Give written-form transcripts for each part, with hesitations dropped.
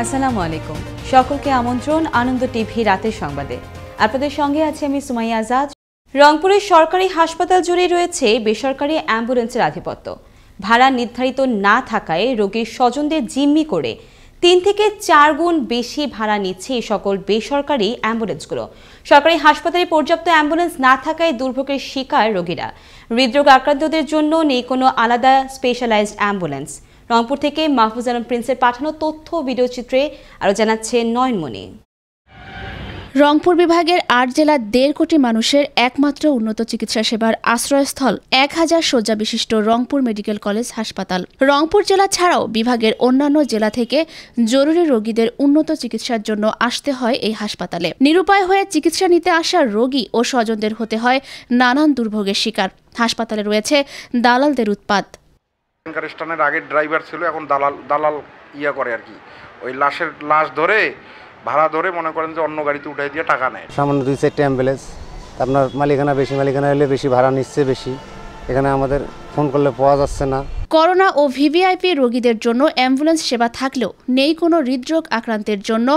আসসালামু আলাইকুম। সকলকে আমন্ত্রণ আনন্দ টিভি রাতের সংবাদে। আপনাদের সঙ্গে আছি আমি সুমাইয়া আজাদ। রংপুরের সরকারি হাসপাতাল জুড়ে রয়েছে বেসরকারি অ্যাম্বুলেন্সের আধিপত্য। ভাড়া নির্ধারিত না থাকায় রোগীর স্বজনদের জিম্মি করে ৩ থেকে ৪ গুণ বেশি ভাড়া নিচ্ছে এই সকল বেসরকারি অ্যাম্বুলেন্সগুলো। সরকারি হাসপাতালে পর্যাপ্ত অ্যাম্বুলেন্স না থাকায় দুর্ভোগের শিকার রোগীরা। হৃদরোগ আক্রান্তদের জন্য নেই কোনো আলাদা স্পেশালাইজড অ্যাম্বুলেন্স। রংপুর থেকে মাহফুজ আলম প্রিন্সের পাঠানো তথ্য ভিডিও চিত্রে আরও জানাচ্ছে নয়নমণি। রংপুর বিভাগের ৮ জেলার ১.৫ কোটি মানুষের একমাত্র উন্নত চিকিৎসা সেবার আশ্রয়স্থল ১,০০০ শয্যা বিশিষ্ট রংপুর মেডিকেল কলেজ হাসপাতাল। রংপুর জেলা ছাড়াও বিভাগের অন্যান্য জেলা থেকে জরুরি রোগীদের উন্নত চিকিৎসার জন্য আসতে হয় এই হাসপাতালে। নিরুপায় হয়ে চিকিৎসা নিতে আসা রোগী ও স্বজনদের হতে হয় নানান দুর্ভোগের শিকার। হাসপাতালে রয়েছে দালালদের উৎপাত। স্থানের আগে ড্রাইভার ছিল, এখন দালাল করে আর কি, ওই লাশ ধরে ভাড়া ধরে মনে করেন যে অন্য গাড়িতে উঠাই দিয়ে টাকা নেয়। সামান্য ২-৪টা অ্যাম্বুলেন্স, আপনার মালিকানা বেশি, মালিকানা হলে বেশি ভাড়া নিচ্ছে বেশি, এখানে আমাদের ফোন করলে পাওয়া যাচ্ছে না। করোনা ও ভিভিআইপি রোগীদের জন্য অ্যাম্বুলেন্স সেবা থাকলেও নেই কোনো হৃদরোগ আক্রান্তের জন্য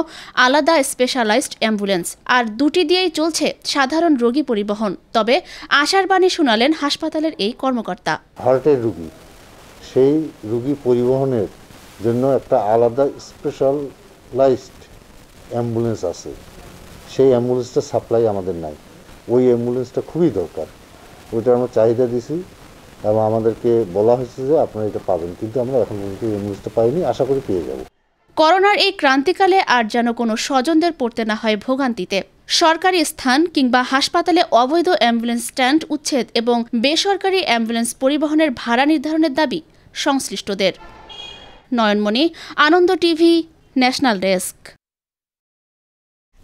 আলাদা স্পেশালাইজড অ্যাম্বুলেন্স, আর দুটি দিয়েই চলছে সাধারণ রোগী পরিবহন। তবে আশার বাণী শোনালেন হাসপাতালের এই কর্মকর্তা। হার্টের রোগী, সেই রোগী পরিবহনের জন্য একটা আলাদা স্পেশালাইজড অ্যাম্বুলেন্স আছে, সেই অ্যাম্বুলেন্সটা সাপ্লাই আমাদের নাই। ওই অ্যাম্বুলেন্সটা খুবই দরকার, ওইটা আমরা চাহিদা দিছি এবং আমাদেরকে বলা হয়েছে যে আপনারা এটা পাবেন, কিন্তু আমরা এখন পর্যন্ত অ্যাম্বুলেন্সটা পাইনি, আশা করি পেয়ে যাব। করোনার এই ক্রান্তিকালে আর যেন কোনো স্বজনদের পড়তে না হয় ভোগান্তিতে। সরকারি স্থান কিংবা হাসপাতালে অবৈধ অ্যাম্বুলেন্স স্ট্যান্ড উচ্ছেদ এবং বেসরকারি অ্যাম্বুলেন্স পরিবহনের ভাড়া নির্ধারণের দাবি সংশ্লিষ্টদের। নয়নমণি, আনন্দ টিভি, ন্যাশনাল ডেস্ক।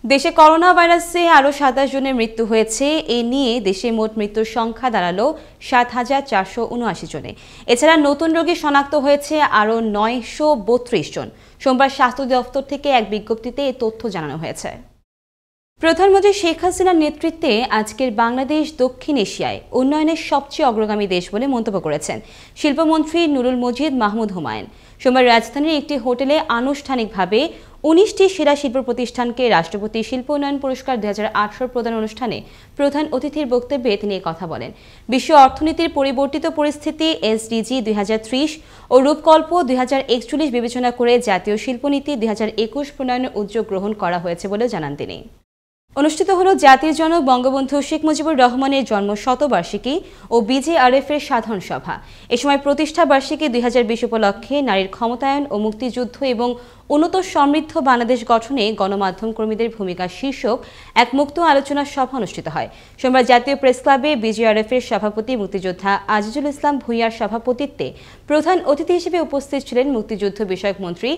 দেশে করোনা ভাইরাসে আরও ২৭ জনের মৃত্যু হয়েছে। এ নিয়ে দেশে মোট মৃত্যুর সংখ্যা দাঁড়ালো ৭,৪৭৯ জনে। এছাড়া নতুন রোগী শনাক্ত হয়েছে আরও ৯৩২ জন। সোমবার স্বাস্থ্য দপ্তর থেকে এক বিজ্ঞপ্তিতে এ তথ্য জানানো হয়েছে। প্রধানমন্ত্রী শেখ হাসিনার নেতৃত্বে আজকের বাংলাদেশ দক্ষিণ এশিয়ায় উন্নয়নের সবচেয়ে অগ্রগামী দেশ বলে মন্তব্য করেছেন শিল্পমন্ত্রী নুরুল মজিদ মাহমুদ হুমায়ুন। সোমবার রাজধানীর একটি হোটেলে আনুষ্ঠানিকভাবে ১৯টি সেরা শিল্প প্রতিষ্ঠানকে রাষ্ট্রপতি শিল্প উন্নয়ন পুরস্কার ২০১৮ প্রদান অনুষ্ঠানে প্রধান অতিথির বক্তব্যে তিনি কথা বলেন। বিশ্ব অর্থনীতির পরিবর্তিত পরিস্থিতি, এসডিজি ২০৩০ ও রূপকল্প ২০৪১ বিবেচনা করে জাতীয় শিল্পনীতি ২০২১ প্রণয়নের উদ্যোগ গ্রহণ করা হয়েছে বলেও জানান তিনি। অনুষ্ঠিত হল জাতির জনক বঙ্গবন্ধু শেখ মুজিবুর রহমানের জন্ম শতবার্ষিকী ও বিজেআরএফ এর সাধারণ সভা। এ সময় প্রতিষ্ঠা বার্ষিকী ২০২০ উপলক্ষে নারীর ক্ষমতায়ন ও মুক্তিযুদ্ধ এবং উন্নত সমৃদ্ধ বাংলাদেশ গঠনে গণমাধ্যম কর্মীদের ভূমিকা শীর্ষক এক মুক্ত আলোচনা সভা অনুষ্ঠিত হয়। সোমবার জাতীয় প্রেস ক্লাবে বিজেআরএফ এর সভাপতি মুক্তিযোদ্ধা আজিজুল ইসলাম ভূঁইয়ার সভাপতিত্বে প্রধান অতিথি হিসেবে উপস্থিত ছিলেন মুক্তিযুদ্ধ বিষয়ক মন্ত্রী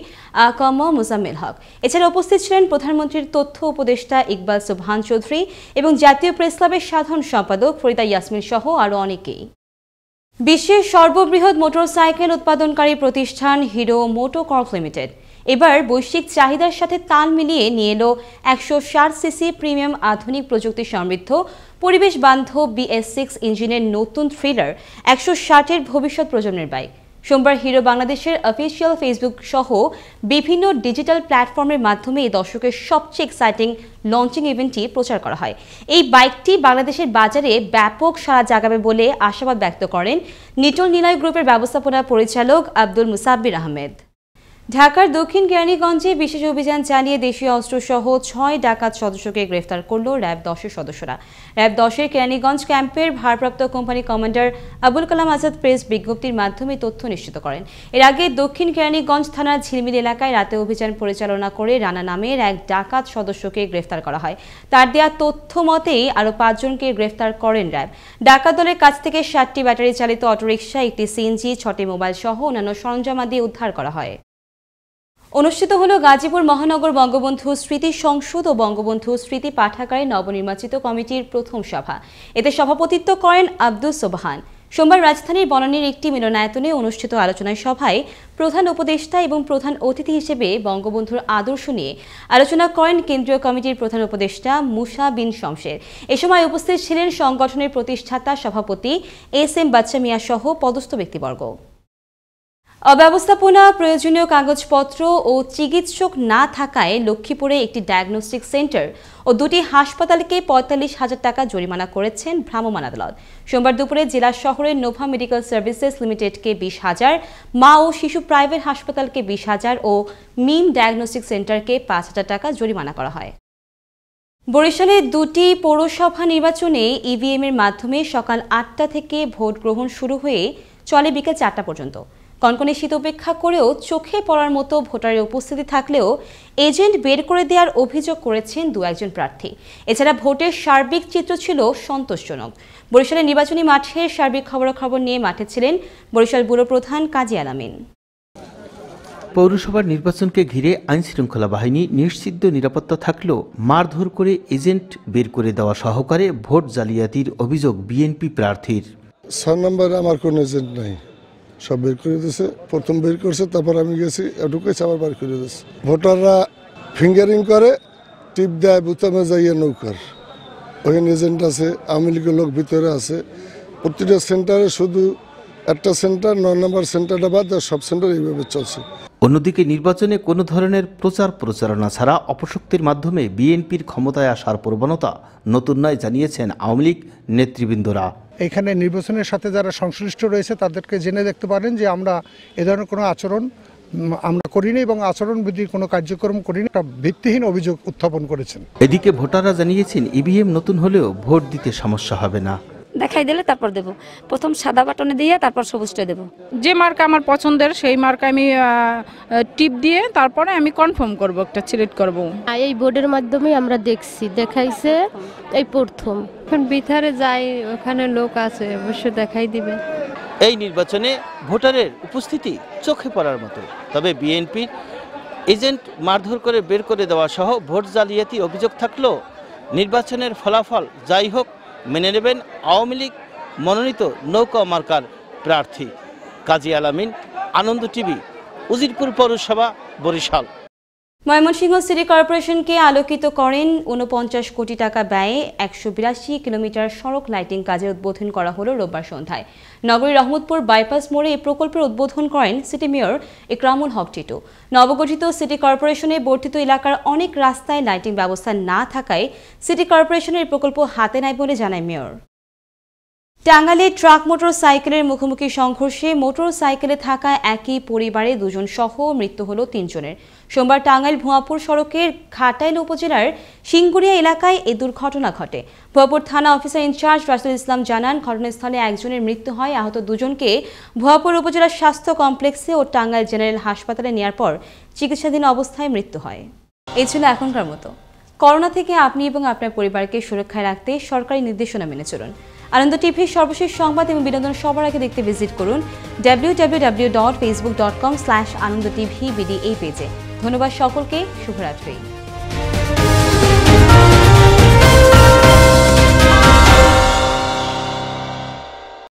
আ.ক.ম মুজাম্মেল হক। এছাড়া উপস্থিত ছিলেন প্রধানমন্ত্রীর তথ্য উপদেষ্টা ইকবাল সুবহান চৌধুরী এবং জাতীয় প্রেস ক্লাবের সাধারণ সম্পাদক ফরিদা ইয়াসমিন সহ আরও অনেকেই। বিশ্বের সর্ববৃহৎ মোটরসাইকেল উৎপাদনকারী প্রতিষ্ঠান হিরো মোটোকর্প লিমিটেড এবার বৈশ্বিক চাহিদার সাথে তাল মিলিয়ে নিয়ে এলো ১৬০ সিসি প্রিমিয়াম আধুনিক প্রযুক্তি সমৃদ্ধ পরিবেশ বান্ধব BS6 ইঞ্জিনের নতুন থ্রিলার ১৬০-এর ভবিষ্যৎ প্রজন্মের বাইক। সোমবার হিরো বাংলাদেশের অফিসিয়াল ফেসবুক সহ বিভিন্ন ডিজিটাল প্ল্যাটফর্মের মাধ্যমে এই দশকের সবচেয়ে এক্সাইটিং লঞ্চিং ইভেন্টটি প্রচার করা হয়। এই বাইকটি বাংলাদেশের বাজারে ব্যাপক সাড়া জাগাবে বলে আশাবাদ ব্যক্ত করেন নিটল নিলয় গ্রুপের ব্যবস্থাপনা পরিচালক আব্দুল মুসাব্বির আহমেদ। ঢাকার দক্ষিণ কেরানীগঞ্জে বিশেষ অভিযান চালিয়ে দেশীয় অস্ত্রসহ ৬ ডাকাত সদস্যকে গ্রেফতার করল র্যাব ১০-এর সদস্যরা। র্যাব ১০-এর কেরানীগঞ্জ ক্যাম্পের ভারপ্রাপ্ত company commander Abul Kalam Azad press বিজ্ঞপ্তির মাধ্যমে তথ্য নিশ্চিত করেন। এর আগে দক্ষিণ কেরানীগঞ্জ থানার ঝিলমিল এলাকায় রাতে অভিযান পরিচালনা করে রানা নামের এক ডাকাত সদস্যকে গ্রেফতার করা হয়। তার দেয়া তথ্য মতেই আরও ৫ জনকে গ্রেফতার করেন র্যাব। ডাকাত দলের কাছ থেকে ৭টি ব্যাটারি চালিত অটোরিকশা, একটি সিএনজি, ৬টি মোবাইল সহ অন্যান্য সরঞ্জামাদি উদ্ধার করা হয়। অনুষ্ঠিত হল গাজীপুর মহানগর বঙ্গবন্ধু স্মৃতি সংসদ ও বঙ্গবন্ধু স্মৃতি পাঠাগারের নবনির্বাচিত কমিটির প্রথম সভা। এতে সভাপতিত্ব করেন আব্দুল সোবহান। সোমবার রাজধানীর বনানীর একটি মিলনায়তনে অনুষ্ঠিত আলোচনা সভায় প্রধান উপদেষ্টা এবং প্রধান অতিথি হিসেবে বঙ্গবন্ধুর আদর্শ নিয়ে আলোচনা করেন কেন্দ্রীয় কমিটির প্রধান উপদেষ্টা মুসা বিন শমশের। এ সময় উপস্থিত ছিলেন সংগঠনের প্রতিষ্ঠাতা সভাপতি এস এম বাচ্চা মিয়া সহ পদস্থ ব্যক্তিবর্গ। অব্যবস্থাপনা, প্রয়োজনীয় কাগজপত্র ও চিকিৎসক না থাকায় লক্ষ্মীপুরে একটি ডায়াগনস্টিক সেন্টার ও দুটি হাসপাতালকে ৪৫,০০০ টাকা জরিমানা করেছেন ভ্রাম্যমাণ আদালত। সোমবার দুপুরে জেলা শহরের নোভা মেডিকেল সার্ভিসেস লিমিটেডকে ২০,০০০, মা ও শিশু প্রাইভেট হাসপাতালকে ২০,০০০ ও মিম ডায়াগনস্টিক সেন্টারকে ৫,০০০ টাকা জরিমানা করা হয়। বরিশালে দুটি পৌরসভা নির্বাচনে ইভিএম এর মাধ্যমে সকাল ৮টা থেকে ভোট গ্রহণ শুরু হয়ে চলে বিকেল ৪টা পর্যন্ত। কনকনে শীত উপেক্ষা করেও চোখে পড়ার মতো ভোটারের উপস্থিতি থাকলেও এজেন্ট বের করে দেওয়ার অভিযোগ করেছেন দু-একজন প্রার্থী। এছাড়া ভোটের সার্বিক চিত্র ছিল সন্তোষজনক। বরিশালের নির্বাচনী মাঠের সার্বিক খবরাখবর নিয়ে মাঠে ছিলেন বরিশাল ব্যুরো প্রধান কাজী আলামিন। পৌরসভার নির্বাচনকে ঘিরে আইনশৃঙ্খলা বাহিনী নিশ্চিত নিরাপত্তা থাকলেও মারধর করে এজেন্ট বের করে দেওয়া সহকারে ভোট জালিয়াতির অভিযোগ বিএনপি প্রার্থীর। ৬ নম্বরে আমার কোনো এজেন্ট নাই, সব বের করে দিয়েছে। প্রথম বের করছে, তারপর আমি গেছি, ঢুকেছি, আবার বের করে দিয়েছে। ভোটাররা ফিঙ্গারিং করে, টিপ দেয়, বুতামে যাইয়ে নৌকার। ওখানে এজেন্ট আছে, আওয়ামী লীগের লোক ভিতরে আছে। প্রতিটা সেন্টারে শুধু একটা সেন্টার, ৯ নম্বর সেন্টারটা বাদ সব সেন্টার এইভাবে চলছে। অন্যদিকে নির্বাচনে কোনো ধরনের প্রচারণা ছাড়া অপশক্তির মাধ্যমে বিএনপির ক্ষমতায় আসার প্রবণতা নতুন নয় জানিয়েছেন আওয়ামী লীগ নেতৃবৃন্দরা। এখানে নির্বাচনের সাথে যারা সংশ্লিষ্ট রয়েছে তাদেরকে জেনে দেখতে পারেন যে আমরা এ ধরনের কোনো আচরণ আমরা করিনি এবং আচরণবিধির কোনো কার্যক্রম করিনি, একটা ভিত্তিহীন অভিযোগ উত্থাপন করেছেন। এদিকে ভোটাররা জানিয়েছেন ইভিএম নতুন হলেও ভোট দিতে সমস্যা হবে না। দেখাই দিলে তারপর দেব, প্রথম সাদা বাটনে দিয়ে তারপর সবুজটা দেব। যে মার্কা আমার পছন্দের সেই মার্কা আমি টিপ দিয়ে তারপরে আমি কনফার্ম করব, একটা সিলেক্ট করব। এই বোর্ডের মাধ্যমে আমরা দেখছি, দেখাইছে এই প্রথম। এখন ভিতরে যাই, ওখানে লোক আছে, অবশ্যই দেখাই দিবে। এই নির্বাচনে ভোটারের উপস্থিতি চোখে পড়ার মতো, তবে বিএনপি এজেন্ট মারধর করে বের করে দেওয়া সহ ভোট জালিয়াতি অভিযোগ থাকলেও নির্বাচনের ফলাফল যাই হোক মেনে নেবেন আওয়ামী লীগ মনোনীত নৌকা মার্কার প্রার্থী। কাজী আলামিন, আনন্দ টিভি, উজিরপুর পৌরসভা, বরিশাল। ময়মনসিংহ সিটি কর্পোরেশনকে আলোকিত করেন ৪৯ কোটি টাকা ব্যয়ে ১৮২ কিলোমিটার সড়ক লাইটিং কাজের উদ্বোধন করা হলো রোববার সন্ধ্যায়। নগরীর রহমতপুর বাইপাস মোড়ে এই প্রকল্পের উদ্বোধন করেন সিটি মেয়র ইকরামুল হক টিটু। নবগঠিত সিটি কর্পোরেশনে বর্ধিত এলাকার অনেক রাস্তায় লাইটিং ব্যবস্থা না থাকায় সিটি কর্পোরেশনের এই প্রকল্প হাতে নেয় বলে জানায় মেয়র। টাঙ্গাইলে ট্রাক মোটর সাইকেলের মুখোমুখি সংঘর্ষে মোটর সাইকেলে থাকা একই পরিবারে ২ জন সহ মৃত্যু হল ৩ জনের। সোমবার টাঙ্গাইল ভুয়াপুর সড়কের ঘাটাইল উপজেলার সিংগুড়িয়া এলাকায় এই দুর্ঘটনা ঘটে। ভুয়াপুর থানা অফিসার ইনচার্জ রাসুল ইসলাম জানান, ঘটনাস্থলে একজনের মৃত্যু হয়, আহত ২ জনকে ভুয়াপুর উপজেলা স্বাস্থ্য কমপ্লেক্সে ও টাঙ্গাইল জেনারেল হাসপাতালে নেওয়ার পর চিকিৎসাধীন অবস্থায় মৃত্যু হয়। এই ছিল এখনকার মতো। করোনা থেকে আপনি এবং আপনার পরিবারকে সুরক্ষায় রাখতে সরকারি নির্দেশনা মেনে চলুন। আনন্দ টিভির সর্বশেষ সংবাদ এবং বিনোদন সবার আগে দেখতে ভিজিট করুন www.facebook.com/anondotvbd এই পেজে। ধন্যবাদ সকলকে, শুভরাত্রি।